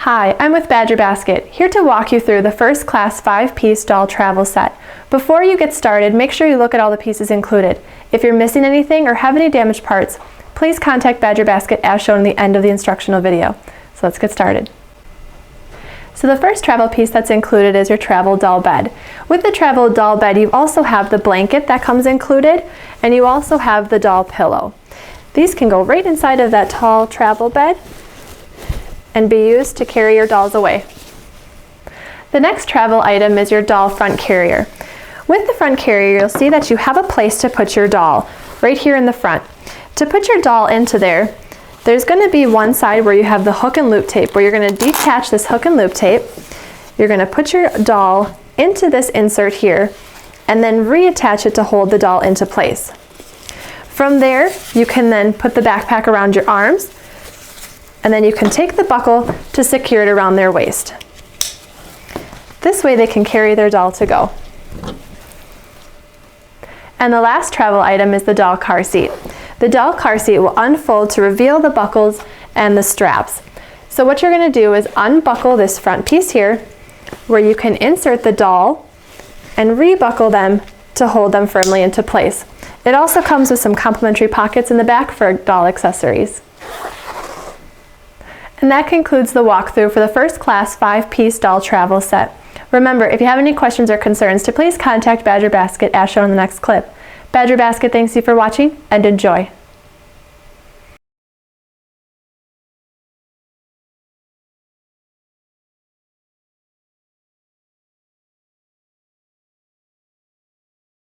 Hi, I'm with Badger Basket, here to walk you through the first class 5-piece doll travel set. Before you get started, make sure you look at all the pieces included. If you're missing anything or have any damaged parts, please contact Badger Basket as shown at the end of the instructional video. So let's get started. So the first travel piece that's included is your travel doll bed. With the travel doll bed, you also have the blanket that comes included, and you also have the doll pillow. These can go right inside of that tall travel bed and be used to carry your dolls away. The next travel item is your doll front carrier. With the front carrier, you'll see that you have a place to put your doll, right here in the front. To put your doll into there, there's going to be one side where you have the hook and loop tape, where you're going to detach this hook and loop tape. You're going to put your doll into this insert here, and then reattach it to hold the doll into place. From there, you can then put the backpack around your arms, and then you can take the buckle to secure it around their waist. This way they can carry their doll to go. And the last travel item is the doll car seat. The doll car seat will unfold to reveal the buckles and the straps. So what you're going to do is unbuckle this front piece here, where you can insert the doll and rebuckle them to hold them firmly into place. It also comes with some complimentary pockets in the back for doll accessories. And that concludes the walkthrough for the first class 5-piece doll travel set. Remember, if you have any questions or concerns, to please contact Badger Basket as shown in the next clip. Badger Basket thanks you for watching and enjoy.